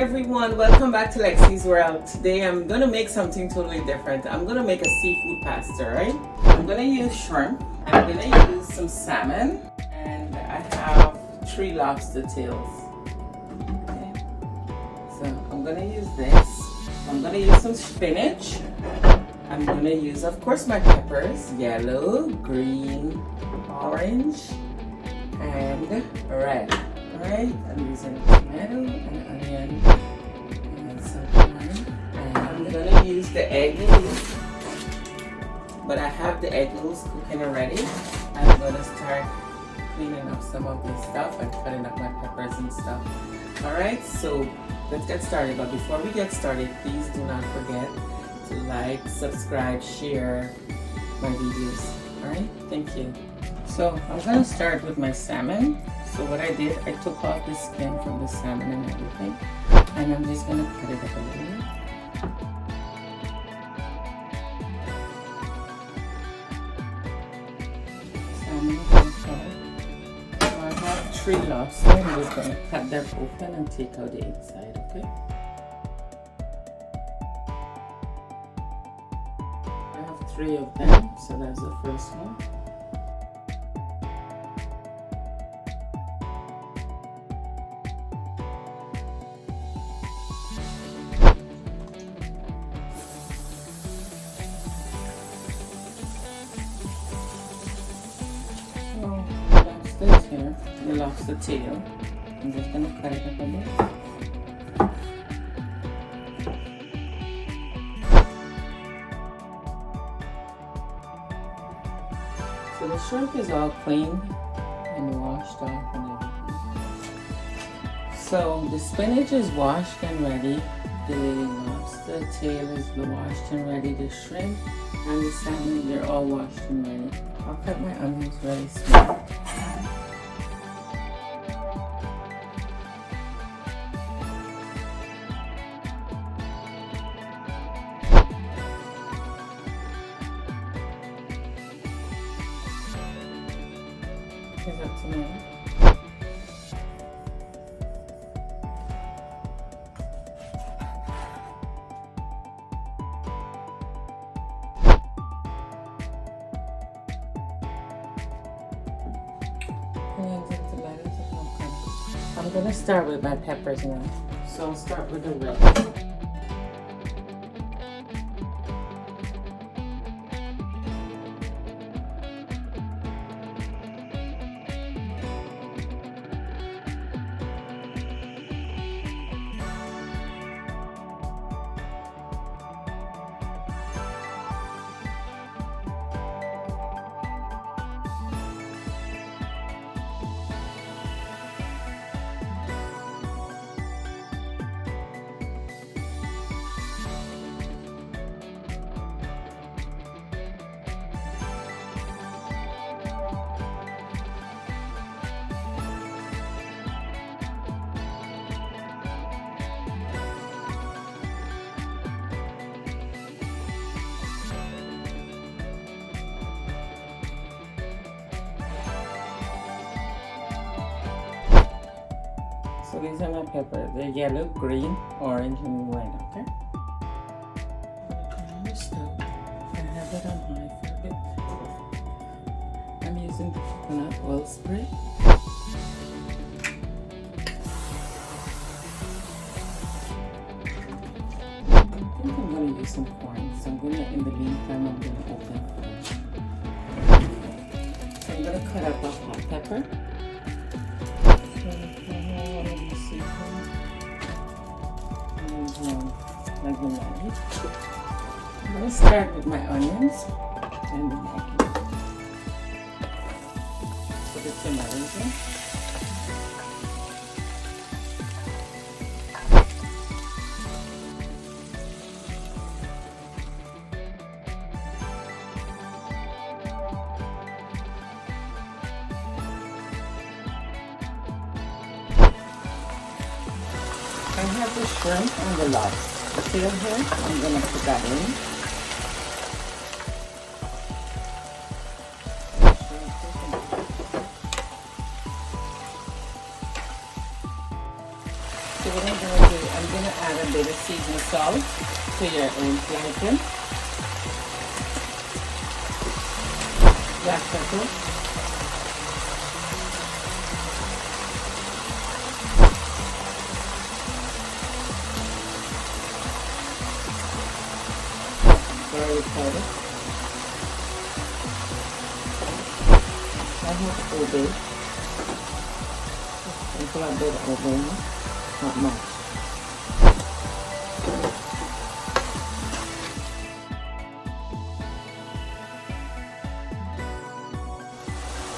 everyone, welcome back to Lexi's World. Today I'm gonna make something totally different. I'm gonna make a seafood pasta, right? I'm gonna use shrimp, I'm gonna use some salmon, and I have 3 lobster tails. Okay. So I'm gonna use this. I'm gonna use some spinach. I'm gonna use, of course, my peppers, yellow, green, orange, and red. Alright, I'm using tomato and onion and some lime. And I'm gonna use the egg noodles, but I have the egg noodles cooking already. I'm gonna start cleaning up some of this stuff and cutting up my peppers and stuff. Alright, so let's get started. But before we get started, please do not forget to like, subscribe, share my videos. Alright, thank you. So I'm gonna start with my salmon. So what I did, I took off the skin from the salmon and everything, and I'm just gonna cut it up a little. Salmon is gonna cut. So I have 3 lobsters. I'm just gonna cut them open and take out the inside, okay? I have 3 of them, so that's the first one. Here, the lobster tail. I'm just going to cut it up a bit. So the shrimp is all cleaned and washed off and everything. So the spinach is washed and ready. The lobster tail is washed and ready. The shrimp and the salmon, they're all washed and ready. I'll cut my onions very small. Is up to me. I'm going to start with my peppers now. So I'll start with the red. So these are my peppers. They're yellow, green, orange, and red, okay? On the stove. I have it on high for a bit. I'm using coconut oil spray. I think I'm going to use some corn. So I'm going to, in the meantime, I'm going to open. So I'm going to cut up a hot pepper. Like the magic. I'm going to start with my onions and the Maggi. Put the tomatoes in. I have the shrimp and the lobster tail here. I'm going to put that in. So what I'm gonna do, I'm gonna add a bit of seasoned salt to your own liking. Black pepper. Garlic powder. I have oil. I put a bit of oil, not much.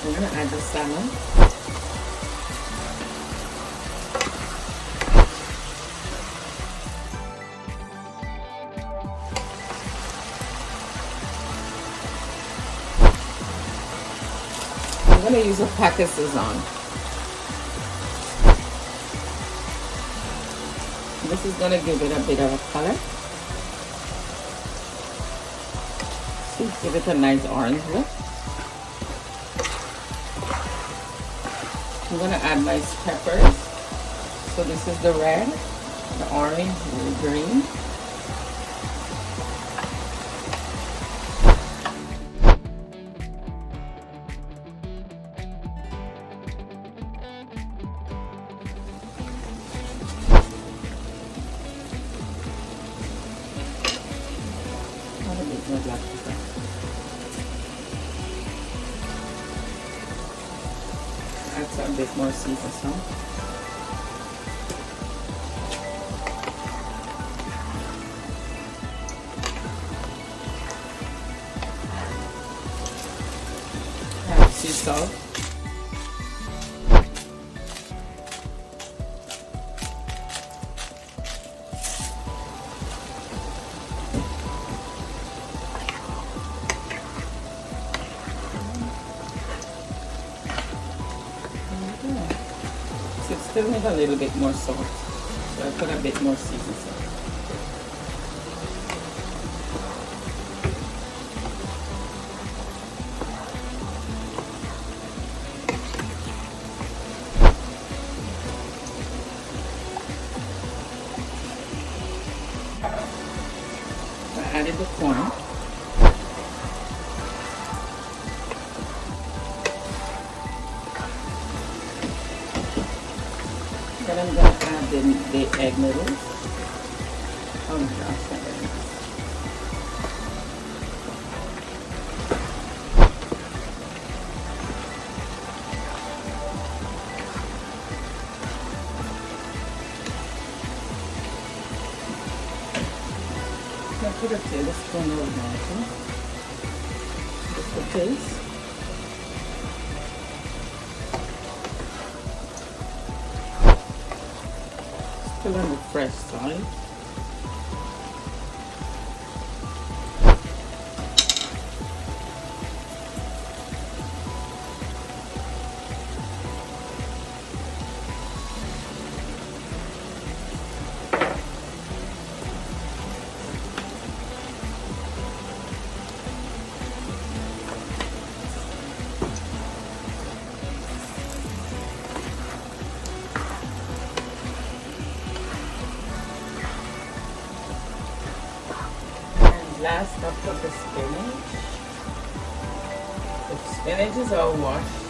I'm going to add the salmon. I'm going to use a pack of SAZON. This is going to give it a bit of a color. See, give it a nice orange look. I'm going to add my peppers. So this is the red, the orange, the green. Add a bit more black pepper. Add a bit more seasoned salt. Add sea salt. So it still needs a little bit more salt, so I put a bit more seasoned salt. I added the corn. Then I'm going to add the egg noodles. Oh my gosh, that very nice. Now put a tablespoon of water. Just for taste. Still on the fresh side. Last up with the spinach. The spinach is all washed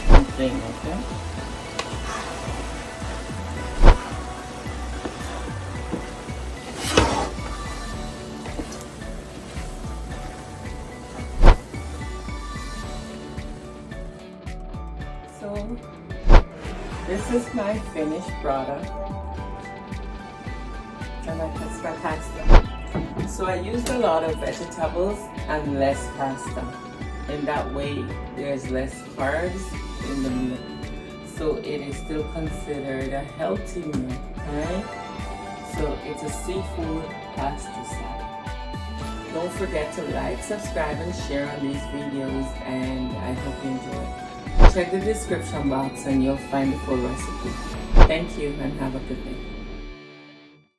and clean, okay? So this is my finished product, and it's fantastic. So I used a lot of vegetables and less pasta. In that way, there's less carbs in the meal. So it is still considered a healthy meal, right? So it's a seafood pasta salad. Don't forget to like, subscribe, and share on these videos, and I hope you enjoy. Check the description box and you'll find the full recipe. Thank you and have a good day.